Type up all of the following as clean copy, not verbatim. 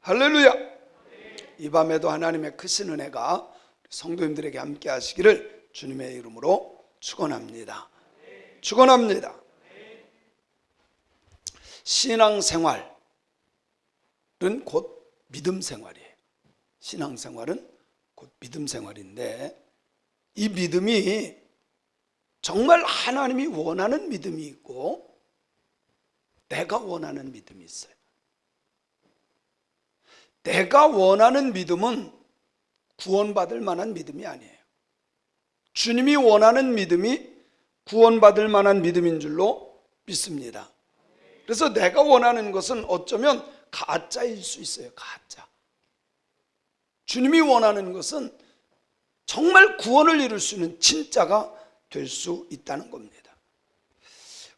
할렐루야. 이 밤에도 하나님의 크신 은혜가 성도님들에게 함께 하시기를 주님의 이름으로 축원합니다. 축원합니다. 신앙생활은 곧 믿음 생활이에요. 신앙생활은 곧 믿음 생활인데, 이 믿음이 정말 하나님이 원하는 믿음이 있고 내가 원하는 믿음이 있어요. 내가 원하는 믿음은 구원받을 만한 믿음이 아니에요. 주님이 원하는 믿음이 구원받을 만한 믿음인 줄로 믿습니다. 그래서 내가 원하는 것은 어쩌면 가짜일 수 있어요. 가짜. 주님이 원하는 것은 정말 구원을 이룰 수 있는 진짜가 될 수 있다는 겁니다.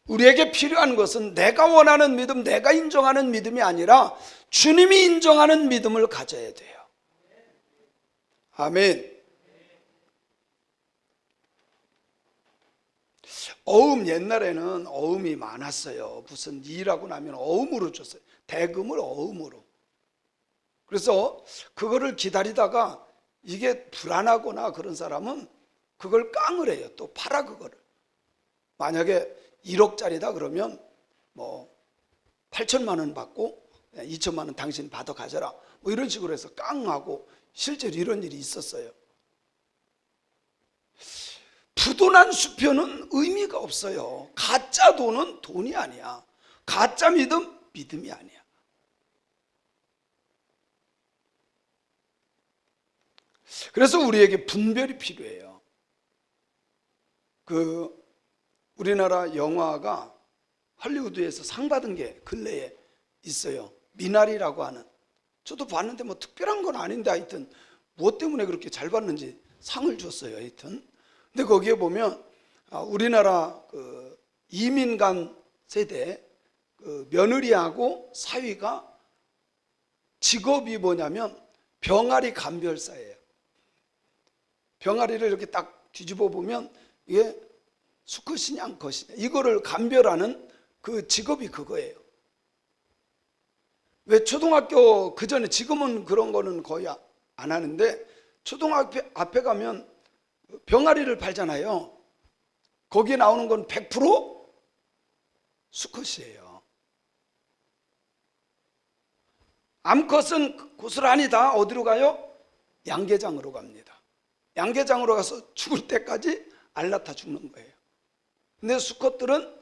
우리에게 필요한 것은 내가 원하는 믿음, 내가 인정하는 믿음이 아니라 주님이 인정하는 믿음을 가져야 돼요. 아멘. 어음, 옛날에는 어음이 많았어요. 무슨 일하고 나면 어음으로 줬어요. 대금을 어음으로. 그래서 그거를 기다리다가 이게 불안하거나 그런 사람은 그걸 깡을 해요. 또 팔아 그거를. 만약에 1억짜리다 그러면 뭐 8천만 원 받고 2천만 원 당신 받아 가져라, 뭐 이런 식으로 해서 깡하고, 실제로 이런 일이 있었어요. 부도난 수표는 의미가 없어요. 가짜 돈은 돈이 아니야. 가짜 믿음, 믿음이 아니야. 그래서 우리에게 분별이 필요해요. 우리나라 영화가 할리우드에서 상 받은 게 근래에 있어요. 미나리라고 하는. 저도 봤는데 뭐 특별한 건 아닌데 하여튼 무엇 때문에 그렇게 잘 받는지 상을 줬어요. 하여튼. 근데 거기에 보면 우리나라 이민간 세대 며느리하고 사위가 직업이 뭐냐면 병아리 감별사예요. 병아리를 이렇게 딱 뒤집어 보면 이게 수컷이냐 암컷이냐 이거를 감별하는 그 직업이 그거예요. 왜 초등학교 그 전에, 지금은 그런 거는 거의 안 하는데 초등학교 앞에 가면 병아리를 팔잖아요. 거기에 나오는 건 100% 수컷이에요. 암컷은 고스란히 다 어디로 가요? 양계장으로 갑니다. 양계장으로 가서 죽을 때까지 알라타 죽는 거예요. 근데 수컷들은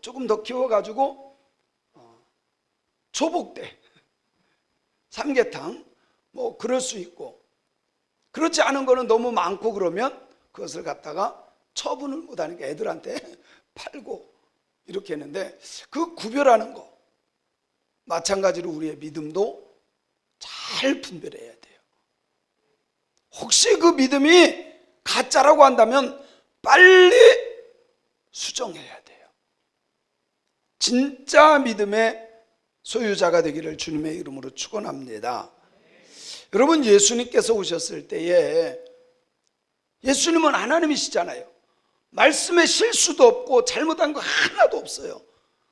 조금 더 키워가지고 초복대, 삼계탕 뭐 그럴 수 있고, 그렇지 않은 거는 너무 많고 그러면 그것을 갖다가 처분을 못하니까 애들한테 팔고 이렇게 했는데, 그 구별하는 거 마찬가지로 우리의 믿음도 잘 분별해야 돼요. 혹시 그 믿음이 가짜라고 한다면 빨리 수정해야 돼요. 진짜 믿음의 소유자가 되기를 주님의 이름으로 축원합니다. 여러분, 예수님께서 오셨을 때에 예수님은 하나님이시잖아요. 말씀에 실수도 없고 잘못한 거 하나도 없어요.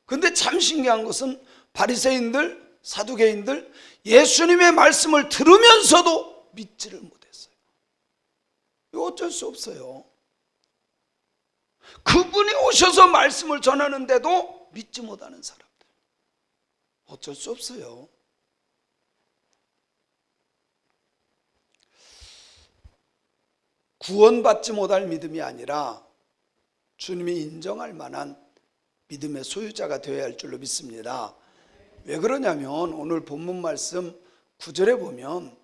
그런데 참 신기한 것은 바리새인들, 사두개인들 예수님의 말씀을 들으면서도 믿지를 못했어요. 이거 어쩔 수 없어요. 그분이 오셔서 말씀을 전하는데도 믿지 못하는 사람들, 어쩔 수 없어요. 구원받지 못할 믿음이 아니라 주님이 인정할 만한 믿음의 소유자가 되어야 할 줄로 믿습니다. 왜 그러냐면 오늘 본문 말씀 9절에 보면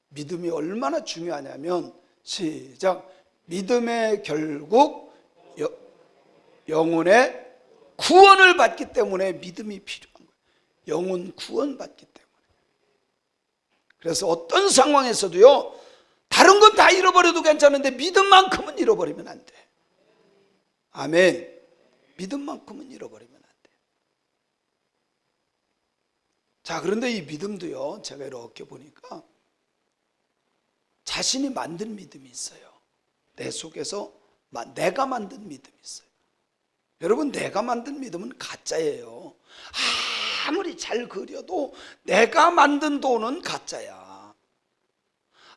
믿음이 얼마나 중요하냐면, 시작, 믿음의 결국 영혼의 구원을 받기 때문에 믿음이 필요한 거예요. 영혼 구원 받기 때문에. 그래서 어떤 상황에서도요, 다른 건 다 잃어버려도 괜찮은데 믿음만큼은 잃어버리면 안 돼. 아멘. 믿음만큼은 잃어버리면 안 돼. 자, 그런데 이 믿음도요, 제가 이렇게 보니까 자신이 만든 믿음이 있어요. 내 속에서 내가 만든 믿음이 있어요. 여러분, 내가 만든 믿음은 가짜예요. 아무리 잘 그려도 내가 만든 돈은 가짜야.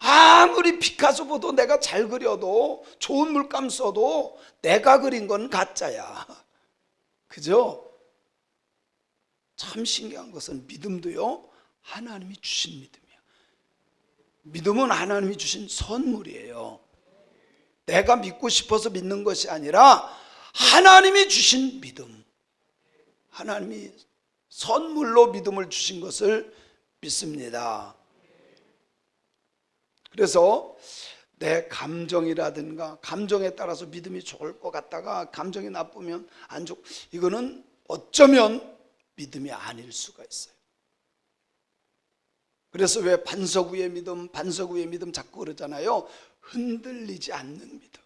아무리 피카소보도 내가 잘 그려도 좋은 물감 써도 내가 그린 건 가짜야. 그죠? 참 신기한 것은 믿음도요, 하나님이 주신 믿음이야. 믿음은 하나님이 주신 선물이에요. 내가 믿고 싶어서 믿는 것이 아니라 하나님이 주신 믿음, 하나님이 선물로 믿음을 주신 것을 믿습니다. 그래서 내 감정이라든가 감정에 따라서 믿음이 좋을 것 같다가 감정이 나쁘면 안 좋고, 이거는 어쩌면 믿음이 아닐 수가 있어요. 그래서 왜 반석 위의 믿음 자꾸 그러잖아요. 흔들리지 않는 믿음.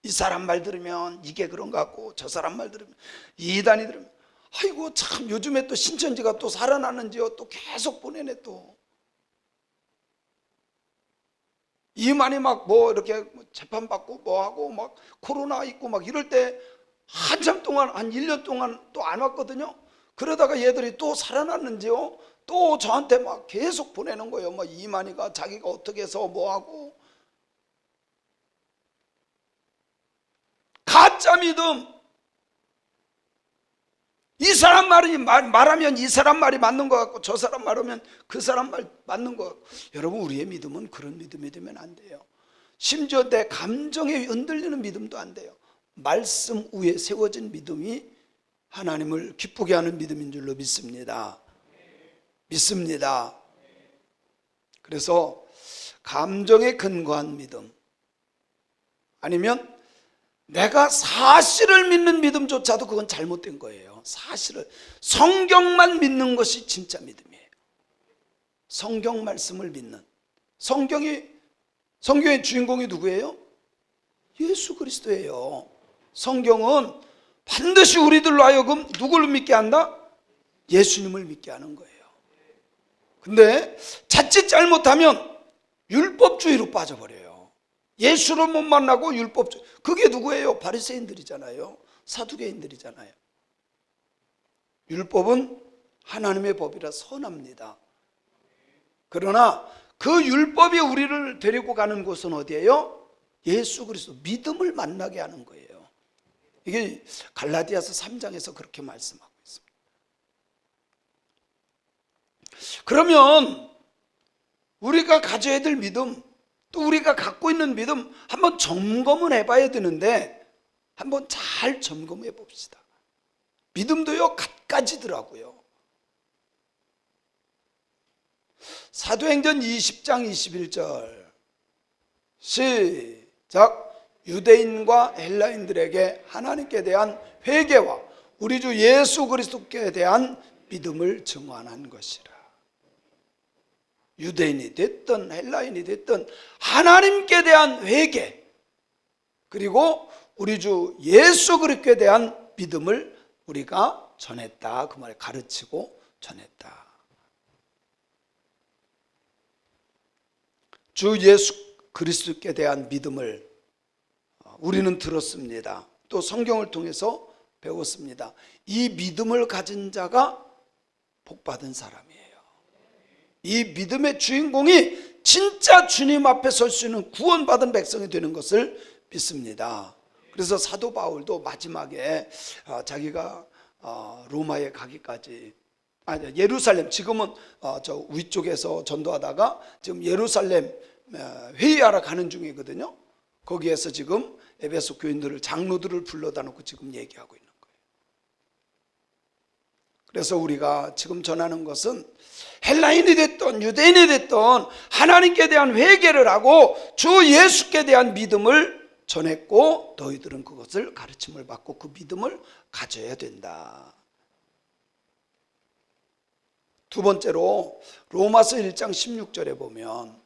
이 사람 말 들으면 이게 그런 것 같고, 저 사람 말 들으면 이단이 들으면 아이고 참 요즘에 또 신천지가 또 살아나는지요. 또 계속 보내네. 또 이만희 막 뭐 이렇게 재판받고 뭐하고 막 코로나 있고 막 이럴 때 한참 동안 한 1년 동안 또 안 왔거든요. 그러다가 얘들이 또 살아났는지요. 또 저한테 막 계속 보내는 거예요. 막 이만희가 자기가 어떻게 해서 뭐하고. 가짜 믿음. 이 사람 말이 말하면 이 사람 말이 맞는 것 같고, 저 사람 말하면 그 사람 말 맞는 것 같고. 여러분, 우리의 믿음은 그런 믿음이 되면 안 돼요. 심지어 내 감정에 흔들리는 믿음도 안 돼요. 말씀 위에 세워진 믿음이 하나님을 기쁘게 하는 믿음인 줄로 믿습니다. 그래서 감정에 근거한 믿음, 아니면 내가 사실을 믿는 믿음조차도 그건 잘못된 거예요. 사실을, 성경만 믿는 것이 진짜 믿음이에요. 성경 말씀을 믿는. 성경의 주인공이 누구예요? 예수 그리스도예요. 성경은 반드시 우리들로 하여금 누구를 믿게 한다? 예수님을 믿게 하는 거예요. 근데 자칫 잘못하면 율법주의로 빠져버려요. 예수를 못 만나고 율법주의. 그게 누구예요? 바리새인들이잖아요. 사두개인들이잖아요. 율법은 하나님의 법이라 선합니다. 그러나 그 율법이 우리를 데리고 가는 곳은 어디예요? 예수 그리스도, 믿음을 만나게 하는 거예요. 이게 갈라디아서 3장에서 그렇게 말씀하고 있습니다. 그러면 우리가 가져야 될 믿음, 또 우리가 갖고 있는 믿음 한번 점검을 해봐야 되는데, 한번 잘 점검해 봅시다. 믿음도요 갖가지더라고요. 사도행전 20장 21절 시작. 유대인과 헬라인들에게 하나님께 대한 회개와 우리 주 예수 그리스도께 대한 믿음을 증언한 것이라. 유대인이 됐든 헬라인이 됐든 하나님께 대한 회개, 그리고 우리 주 예수 그리스도에 대한 믿음을 우리가 전했다. 그 말을 가르치고 전했다. 주 예수 그리스도께 대한 믿음을 우리는 들었습니다. 또 성경을 통해서 배웠습니다. 이 믿음을 가진 자가 복받은 사람이에요. 이 믿음의 주인공이 진짜 주님 앞에 설 수 있는 구원받은 백성이 되는 것을 믿습니다. 그래서 사도 바울도 마지막에 자기가 로마에 가기까지, 예루살렘, 지금은 저 위쪽에서 전도하다가 지금 예루살렘 회의하러 가는 중이거든요. 거기에서 지금 에베소 교인들을, 장로들을 불러다 놓고 지금 얘기하고 있는 거예요. 그래서 우리가 지금 전하는 것은 헬라인이 됐던 유대인이 됐던 하나님께 대한 회개를 하고 주 예수께 대한 믿음을 전했고, 너희들은 그것을 가르침을 받고 그 믿음을 가져야 된다. 두 번째로 로마서 1장 16절에 보면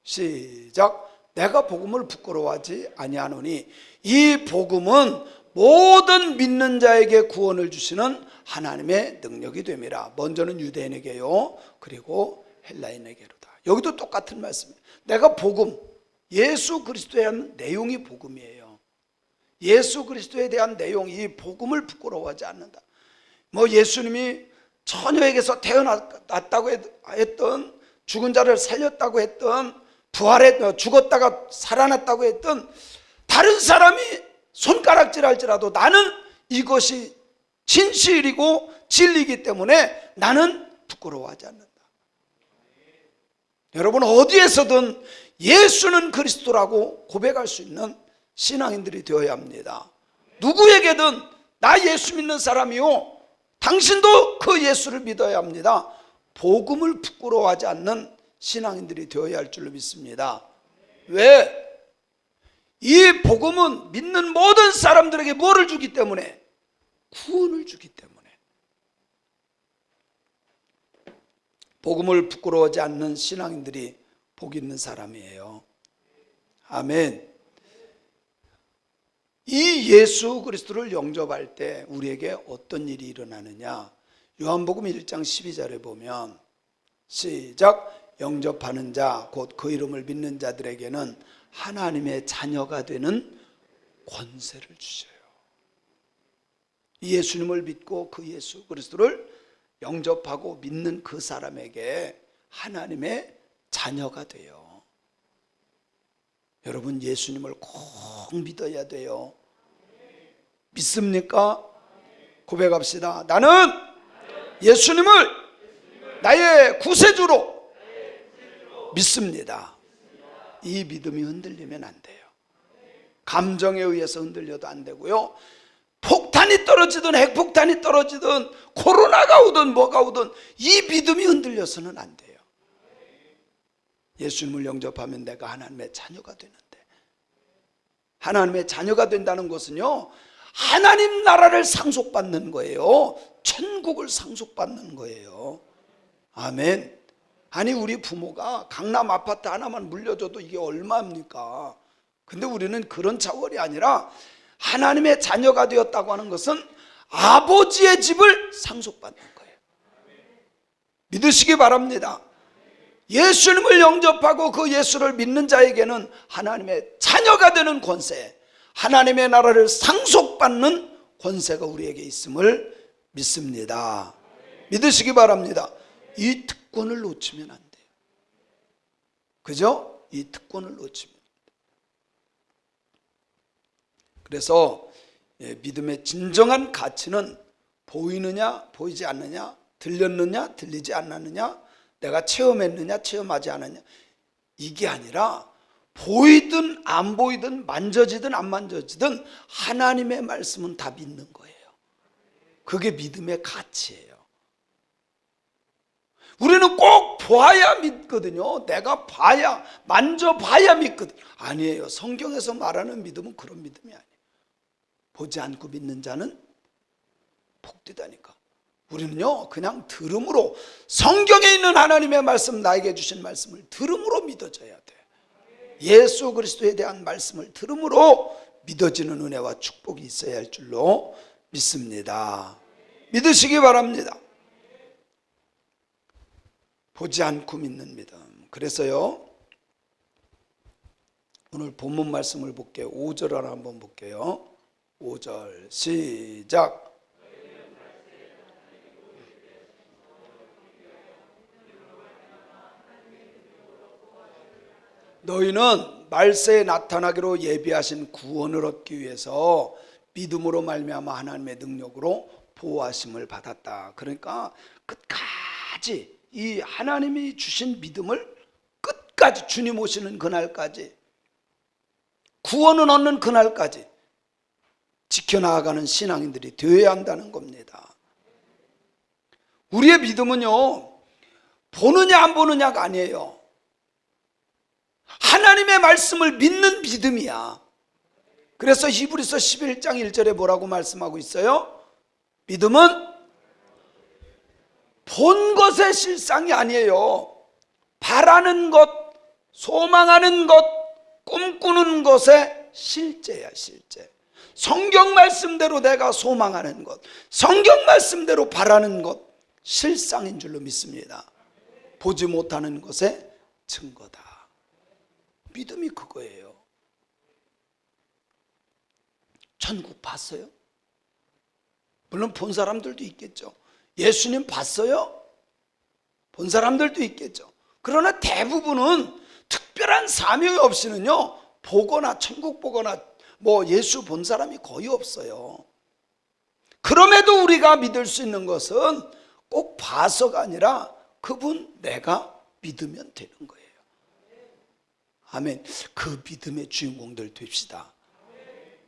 시작. 내가 복음을 부끄러워하지 아니하노니 이 복음은 모든 믿는 자에게 구원을 주시는 하나님의 능력이 됨이라. 먼저는 유대인에게요, 그리고 헬라인에게로다. 여기도 똑같은 말씀이에요. 내가 복음, 예수 그리스도에 대한 내용이 복음이에요. 예수 그리스도에 대한 내용, 이 복음을 부끄러워하지 않는다. 뭐 예수님이 처녀에게서 태어났다고 했던, 죽은 자를 살렸다고 했던, 죽었다가 살아났다고 했던 다른 사람이 손가락질할지라도 나는 이것이 진실이고 진리이기 때문에 나는 부끄러워하지 않는다. 여러분, 어디에서든 예수는 그리스도라고 고백할 수 있는 신앙인들이 되어야 합니다. 누구에게든 나 예수 믿는 사람이요, 당신도 그 예수를 믿어야 합니다. 복음을 부끄러워하지 않는 신앙인들이 되어야 할 줄로 믿습니다. 왜? 이 복음은 믿는 모든 사람들에게 뭐를 주기 때문에? 구원을 주기 때문에. 복음을 부끄러워하지 않는 신앙인들이 복 있는 사람이에요. 아멘. 이 예수 그리스도를 영접할 때 우리에게 어떤 일이 일어나느냐? 요한복음 1장 12절에 보면 시작, 영접하는 자 곧 그 이름을 믿는 자들에게는 하나님의 자녀가 되는 권세를 주셔요. 예수님을 믿고 그 예수 그리스도를 영접하고 믿는 그 사람에게 하나님의 자녀가 돼요. 여러분, 예수님을 꼭 믿어야 돼요. 믿습니까? 고백합시다. 나는 예수님을 나의 구세주로 믿습니다. 이 믿음이 흔들리면 안 돼요. 감정에 의해서 흔들려도 안 되고요. 폭탄이 떨어지든 핵폭탄이 떨어지든 코로나가 오든 뭐가 오든 이 믿음이 흔들려서는 안 돼요. 예수님을 영접하면 내가 하나님의 자녀가 되는데, 하나님의 자녀가 된다는 것은요, 하나님 나라를 상속받는 거예요. 천국을 상속받는 거예요. 아멘. 아니, 우리 부모가 강남 아파트 하나만 물려줘도 이게 얼마입니까? 근데 우리는 그런 차원이 아니라 하나님의 자녀가 되었다고 하는 것은 아버지의 집을 상속받는 거예요. 믿으시기 바랍니다. 예수님을 영접하고 그 예수를 믿는 자에게는 하나님의 자녀가 되는 권세, 하나님의 나라를 상속받는 권세가 우리에게 있음을 믿습니다. 믿으시기 바랍니다. 이 특권을 놓치면 안 돼요. 그죠? 이 특권을 놓치면 안 돼요. 그래서 믿음의 진정한 가치는 보이느냐 보이지 않느냐, 들렸느냐 들리지 않느냐, 내가 체험했느냐 체험하지 않았느냐, 이게 아니라 보이든 안 보이든 만져지든 안 만져지든 하나님의 말씀은 다 믿는 거예요. 그게 믿음의 가치예요. 우리는 꼭 봐야 믿거든요. 내가 봐야, 만져봐야 믿거든. 아니에요. 성경에서 말하는 믿음은 그런 믿음이 아니에요. 보지 않고 믿는 자는 복되다니까. 우리는요, 그냥 들음으로, 성경에 있는 하나님의 말씀, 나에게 주신 말씀을 들음으로 믿어져야 돼. 예수 그리스도에 대한 말씀을 들음으로 믿어지는 은혜와 축복이 있어야 할 줄로 믿습니다. 믿으시기 바랍니다. 보지 않고 믿는 믿음. 그래서요, 오늘 본문 말씀을 볼게요. 5절을 한번 볼게요. 5절 시작. 너희는 말세에 나타나기로 예비하신 구원을 얻기 위해서 믿음으로 말미암아 하나님의 능력으로 보호하심을 받았다. 그러니까 끝까지 이 하나님이 주신 믿음을 끝까지, 주님 오시는 그날까지, 구원을 얻는 그날까지 지켜나가는 신앙인들이 되어야 한다는 겁니다. 우리의 믿음은요, 보느냐 안 보느냐가 아니에요. 하나님의 말씀을 믿는 믿음이야. 그래서 히브리서 11장 1절에 뭐라고 말씀하고 있어요? 믿음은 본 것의 실상이 아니에요. 바라는 것, 소망하는 것, 꿈꾸는 것의 실제야, 실제. 성경 말씀대로 내가 소망하는 것, 성경 말씀대로 바라는 것, 실상인 줄로 믿습니다. 보지 못하는 것의 증거다. 믿음이 그거예요. 천국 봤어요? 물론 본 사람들도 있겠죠. 예수님 봤어요? 본 사람들도 있겠죠. 그러나 대부분은 특별한 사명이 없이는요, 보거나 천국 보거나 뭐 예수 본 사람이 거의 없어요. 그럼에도 우리가 믿을 수 있는 것은 꼭 봐서가 아니라 그분 내가 믿으면 되는 거예요. 아멘. 그 믿음의 주인공들 됩시다.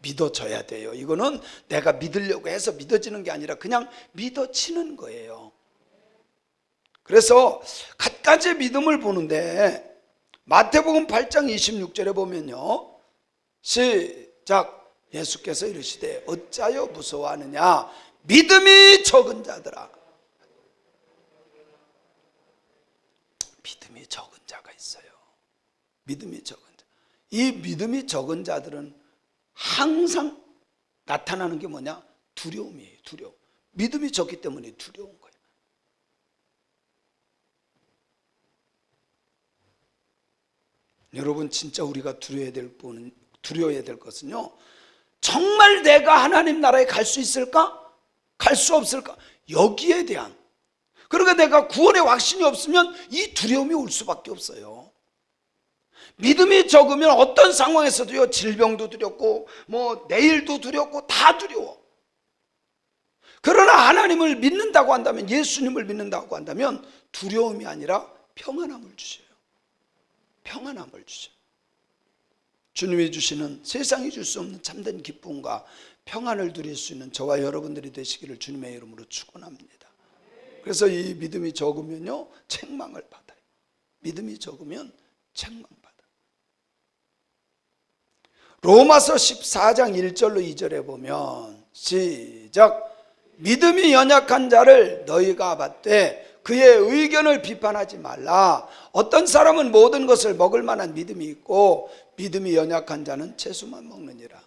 믿어져야 돼요. 이거는 내가 믿으려고 해서 믿어지는 게 아니라 그냥 믿어지는 거예요. 그래서 갖가지 믿음을 보는데 마태복음 8장 26절에 보면요, 시작. 예수께서 이르시되 어찌하여 무서워하느냐 믿음이 적은 자들아. 믿음이 적은 자가 있어요. 믿음이 적은 자. 이 믿음이 적은 자들은 항상 나타나는 게 뭐냐? 두려움이에요. 두려움. 믿음이 적기 때문에 두려운 거예요. 여러분, 진짜 우리가 두려워야 될 것은요, 정말 내가 하나님 나라에 갈 수 있을까? 갈 수 없을까? 여기에 대한, 그러니까 내가 구원의 확신이 없으면 이 두려움이 올 수밖에 없어요. 믿음이 적으면 어떤 상황에서도요, 질병도 두렵고 뭐 내일도 두렵고 다 두려워. 그러나 하나님을 믿는다고 한다면, 예수님을 믿는다고 한다면 두려움이 아니라 평안함을 주셔요. 평안함을 주셔요. 주님이 주시는 세상이 줄 수 없는 참된 기쁨과 평안을 누릴 수 있는 저와 여러분들이 되시기를 주님의 이름으로 축원합니다. 그래서 이 믿음이 적으면요, 책망을 받아요. 믿음이 적으면 책망받아요. 로마서 14장 1절로 2절에 보면 시작. 믿음이 연약한 자를 너희가 받되 그의 의견을 비판하지 말라. 어떤 사람은 모든 것을 먹을 만한 믿음이 있고 믿음이 연약한 자는 채소만 먹느니라.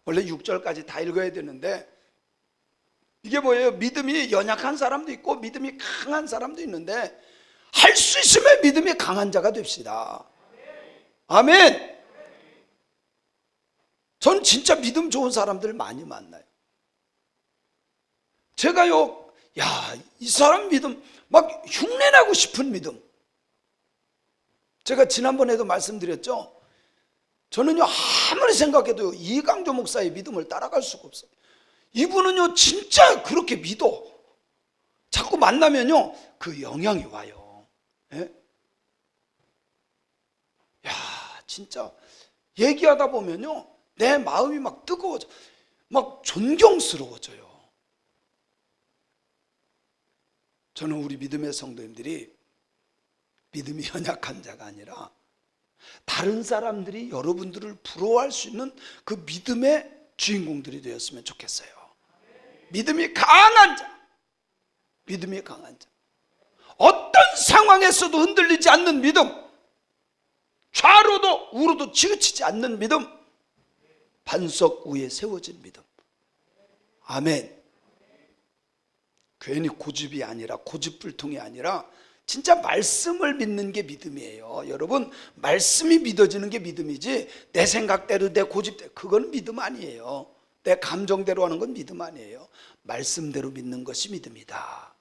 원래 6절까지 다 읽어야 되는데 이게 뭐예요? 믿음이 연약한 사람도 있고 믿음이 강한 사람도 있는데 할 수 있으면 믿음이 강한 자가 됩시다. 아멘. 전 진짜 믿음 좋은 사람들 많이 만나요. 제가요, 야, 이 사람 믿음 막 흉내내고 싶은 믿음. 제가 지난번에도 말씀드렸죠. 저는요, 아무리 생각해도 이강조 목사의 믿음을 따라갈 수가 없어요. 이분은요, 진짜 그렇게 믿어. 자꾸 만나면요, 그 영향이 와요. 예? 야, 진짜 얘기하다 보면요, 내 마음이 막 뜨거워져, 막 존경스러워져요. 저는 우리 믿음의 성도님들이 믿음이 연약한 자가 아니라 다른 사람들이 여러분들을 부러워할 수 있는 그 믿음의 주인공들이 되었으면 좋겠어요. 믿음이 강한 자, 믿음이 강한 자, 어떤 상황에서도 흔들리지 않는 믿음, 좌로도 우로도 치우치지 않는 믿음, 반석 위에 세워진 믿음. 아멘. 괜히 고집이 아니라, 고집불통이 아니라 진짜 말씀을 믿는 게 믿음이에요. 여러분, 말씀이 믿어지는 게 믿음이지 내 생각대로, 내 고집대로, 그건 믿음 아니에요. 내 감정대로 하는 건 믿음 아니에요. 말씀대로 믿는 것이 믿음이다.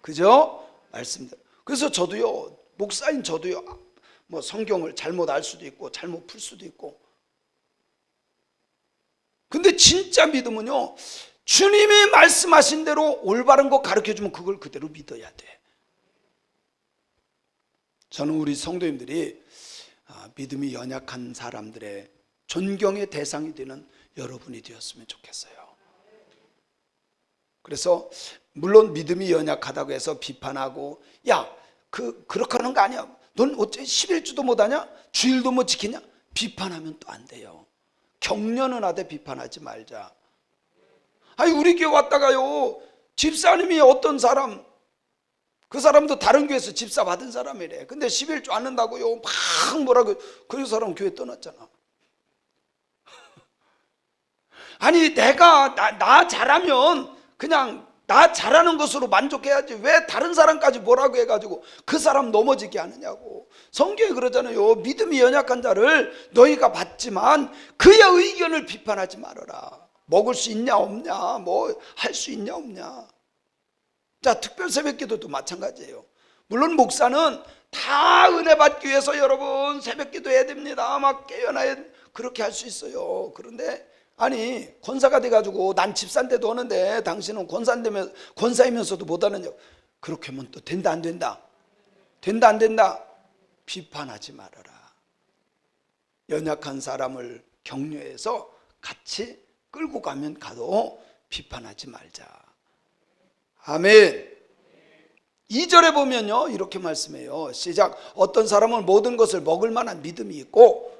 그죠? 말씀대로. 그래서 저도요, 목사인 저도요, 뭐 성경을 잘못 알 수도 있고 잘못 풀 수도 있고, 근데 진짜 믿음은요, 주님이 말씀하신 대로 올바른 거 가르쳐주면 그걸 그대로 믿어야 돼. 저는 우리 성도님들이 믿음이 연약한 사람들의 존경의 대상이 되는 여러분이 되었으면 좋겠어요. 그래서 물론 믿음이 연약하다고 해서 비판하고, 야, 그렇게 하는 거 아니야, 넌 어째 11주도 못하냐, 주일도 못 지키냐, 비판하면 또 안 돼요. 격려는 하되 비판하지 말자. 아니, 우리 교회 왔다가요, 집사님이 어떤 사람, 그 사람도 다른 교회에서 집사 받은 사람이래. 근데 11주 안 한다고요, 막 뭐라고, 그 사람 교회 떠났잖아. 아니, 내가 나 잘하면 그냥 나 잘하는 것으로 만족해야지 왜 다른 사람까지 뭐라고 해가지고 그 사람 넘어지게 하느냐고. 성경이 그러잖아요. 믿음이 연약한 자를 너희가 받지만 그의 의견을 비판하지 말아라. 먹을 수 있냐 없냐, 뭐 할 수 있냐 없냐. 자, 특별 새벽기도도 마찬가지예요. 물론 목사는 다 은혜 받기 위해서 여러분 새벽기도 해야 됩니다, 막 깨어나야, 그렇게 할 수 있어요. 그런데 아니, 권사가 돼가지고 난 집사인데도 하는데 당신은 권사이면서도 못하느냐, 그렇게 하면 또 된다 안 된다? 된다 안 된다? 비판하지 말아라. 연약한 사람을 격려해서 같이 끌고 가면 가도 비판하지 말자. 아멘. 2절에 보면요, 이렇게 말씀해요. 시작. 어떤 사람은 모든 것을 먹을 만한 믿음이 있고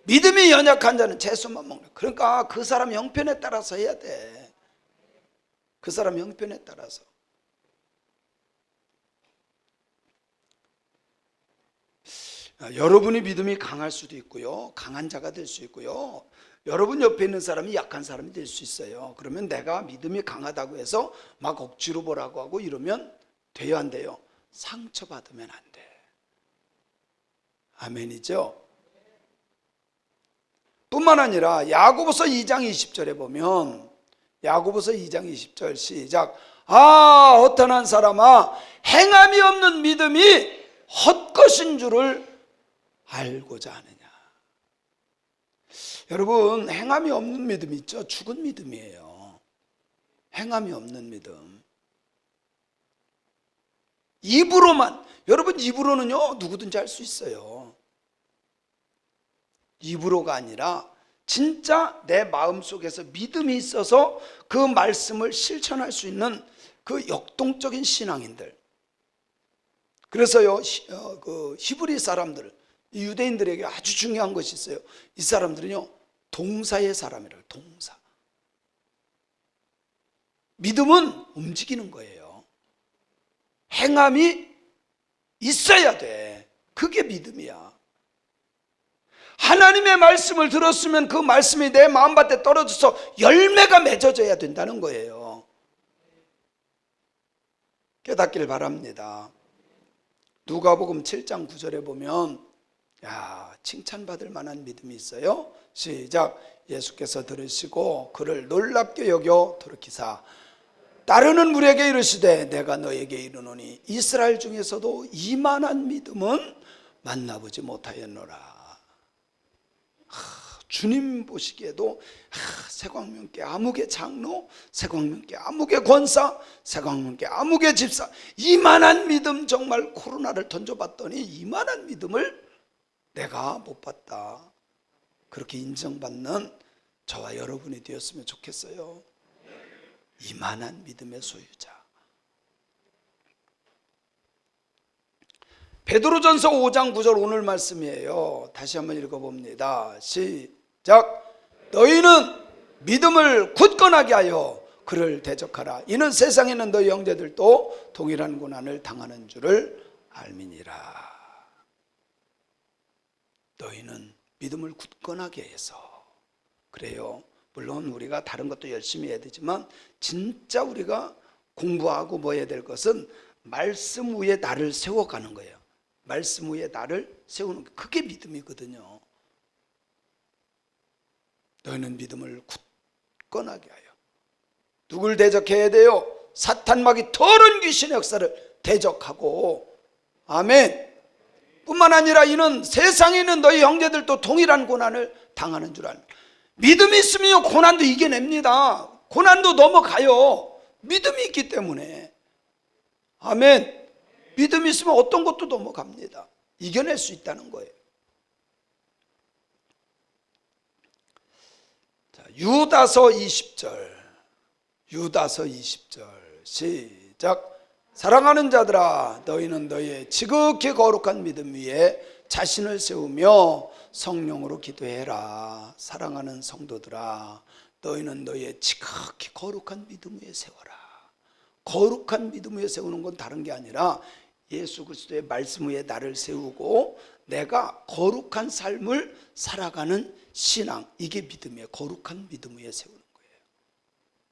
믿음이 연약한 자는 채소만 먹는. 그러니까 그 사람 형편에 따라서 해야 돼. 그 사람 형편에 따라서. 여러분이 믿음이 강할 수도 있고요, 강한 자가 될 수 있고요, 여러분 옆에 있는 사람이 약한 사람이 될 수 있어요. 그러면 내가 믿음이 강하다고 해서 막 억지로 보라고 하고 이러면 돼요 안 돼요? 상처받으면 안 돼. 아멘이죠? 뿐만 아니라 야고보서 2장 20절에 보면, 야고보서 2장 20절 시작. 아, 허탄한 사람아, 행함이 없는 믿음이 헛것인 줄을 알고자 하느냐. 여러분, 행함이 없는 믿음 있죠? 죽은 믿음이에요. 행함이 없는 믿음. 입으로만, 여러분 입으로는요 누구든지 할 수 있어요. 입으로가 아니라 진짜 내 마음속에서 믿음이 있어서 그 말씀을 실천할 수 있는 그 역동적인 신앙인들. 그래서요, 그 히브리 사람들, 유대인들에게 아주 중요한 것이 있어요. 이 사람들은요 동사의 사람이라고. 동사. 믿음은 움직이는 거예요. 행함이 있어야 돼. 그게 믿음이야. 하나님의 말씀을 들었으면 그 말씀이 내 마음밭에 떨어져서 열매가 맺어져야 된다는 거예요. 깨닫기를 바랍니다. 누가복음 7장 9절에 보면, 야, 칭찬받을 만한 믿음이 있어요. 시작. 예수께서 들으시고 그를 놀랍게 여겨 돌이키사 따르는 무리에게 이르시되 내가 너에게 이르노니 이스라엘 중에서도 이만한 믿음은 만나보지 못하였노라. 주님 보시기에도 세광명께 아무개 장로, 세광명께 아무개 권사, 세광명께 아무개 집사, 이만한 믿음, 정말 코로나를 던져봤더니 이만한 믿음을 내가 못 봤다. 그렇게 인정받는 저와 여러분이 되었으면 좋겠어요. 이만한 믿음의 소유자. 베드로전서 5장 9절 오늘 말씀이에요. 다시 한번 읽어봅니다. 시작. 너희는 믿음을 굳건하게 하여 그를 대적하라. 이는 세상에 있는 너희 형제들도 동일한 고난을 당하는 줄을 알미니라. 너희는 믿음을 굳건하게 해서. 그래요, 물론 우리가 다른 것도 열심히 해야 되지만 진짜 우리가 공부하고 뭐 해야 될 것은 말씀 위에 나를 세워가는 거예요. 말씀 위에 나를 세우는 게 그게 믿음이거든요. 너희는 믿음을 굳건하게 하여. 누굴 대적해야 돼요? 사탄마귀 더러운 귀신의 역사를 대적하고. 아멘. 뿐만 아니라 이는 세상에 있는 너희 형제들도 동일한 고난을 당하는 줄 알면. 믿음이 있으면 고난도 이겨냅니다. 고난도 넘어가요. 믿음이 있기 때문에. 아멘. 믿음이 있으면 어떤 것도 넘어갑니다. 이겨낼 수 있다는 거예요. 자, 유다서 20절. 유다서 20절 시작. 사랑하는 자들아, 너희는 너희의 지극히 거룩한 믿음 위에 자신을 세우며 성령으로 기도해라. 사랑하는 성도들아, 너희는 너희의 지극히 거룩한 믿음 위에 세워라. 거룩한 믿음 위에 세우는 건 다른 게 아니라 예수 그리스도의 말씀 위에 나를 세우고 내가 거룩한 삶을 살아가는 신앙, 이게 믿음이에요. 거룩한 믿음 위에 세우는 거예요.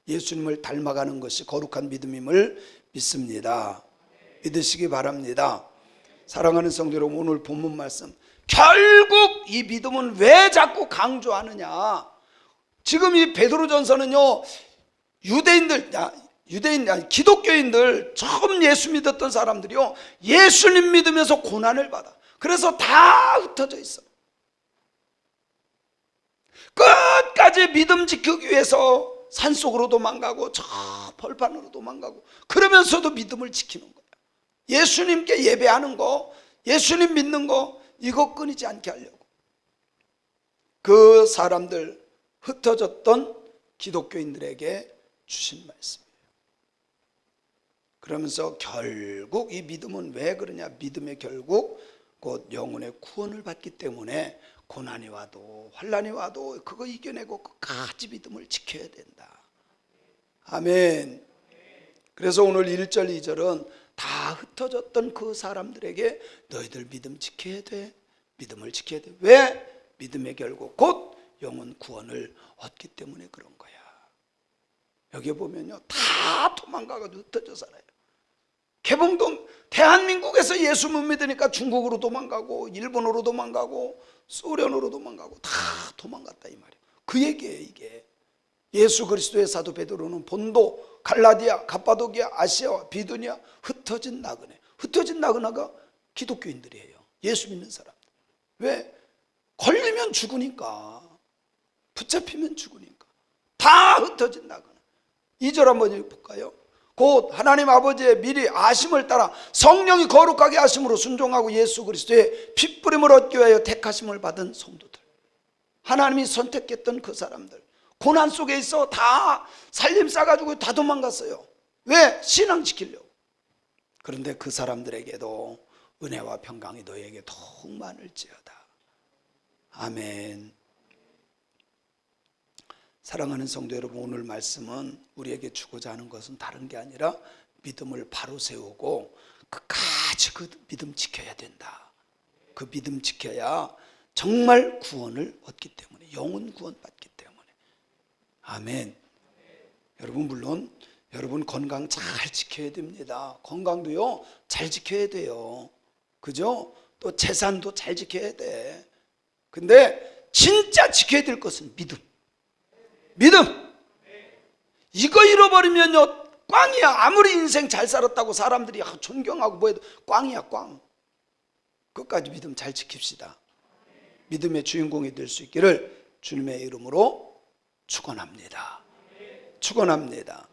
예수님을 닮아가는 것이 거룩한 믿음임을 믿습니다. 믿으시기 바랍니다. 사랑하는 성도 여러분, 오늘 본문 말씀, 결국 이 믿음은 왜 자꾸 강조하느냐? 지금 이 베드로전서는요, 기독교인들 처음 예수 믿었던 사람들이요, 예수님 믿으면서 고난을 받아. 그래서 다 흩어져 있어. 끝까지 믿음 지키기 위해서 산속으로 도망가고 저 벌판으로 도망가고, 그러면서도 믿음을 지키는 거야. 예수님께 예배하는 거, 예수님 믿는 거, 이거 끊이지 않게 하려고. 그 사람들, 흩어졌던 기독교인들에게 주신 말씀이에요. 그러면서 결국 이 믿음은 왜 그러냐? 믿음의 결국 곧 영혼의 구원을 받기 때문에 고난이 와도 환난이 와도 그거 이겨내고 끝까지 믿음을 지켜야 된다. 아멘. 그래서 오늘 1절 2절은 다 흩어졌던 그 사람들에게 너희들 믿음 지켜야 돼. 믿음을 지켜야 돼. 왜? 믿음의 결국 곧 영혼 구원을 얻기 때문에 그런 거야. 여기 보면요, 다 도망가가지고 흩어져 살아요. 개봉동 대한민국에서 예수 못 믿으니까 중국으로 도망가고 일본으로 도망가고 소련으로 도망가고 다 도망갔다 이 말이에요. 그 얘기예요. 이게 예수 그리스도의 사도 베드로는 본도, 갈라디아, 갑바도기아, 아시아와 비두니아 흩어진 나그네. 흩어진 나그네가 기독교인들이에요. 예수 믿는 사람들. 왜? 걸리면 죽으니까, 붙잡히면 죽으니까 다 흩어진 나그네. 2절 한번 읽어볼까요? 곧 하나님 아버지의 미리 아심을 따라 성령이 거룩하게 하심으로 순종하고 예수 그리스도의 핏부림을 얻기 위하여 택하심을 받은 성도들. 하나님이 선택했던 그 사람들, 고난 속에 있어 다 살림 싸가지고 다 도망갔어요. 왜? 신앙 지키려고. 그런데 그 사람들에게도 은혜와 평강이 너희에게 더욱 많을지어다. 아멘. 사랑하는 성도 여러분, 오늘 말씀은 우리에게 주고자 하는 것은 다른 게 아니라 믿음을 바로 세우고 끝까지 그 믿음 지켜야 된다. 그 믿음 지켜야 정말 구원을 얻기 때문에, 영혼 구원 받기 때문에. 아멘. 여러분, 물론 여러분 건강 잘 지켜야 됩니다. 건강도요 잘 지켜야 돼요. 그죠? 또 재산도 잘 지켜야 돼. 근데 진짜 지켜야 될 것은 믿음. 이거 잃어버리면요 꽝이야. 아무리 인생 잘 살았다고 사람들이 존경하고 뭐해도 꽝이야, 꽝. 끝까지 믿음 잘 지킵시다. 믿음의 주인공이 될 수 있기를 주님의 이름으로 축원합니다. 축원합니다.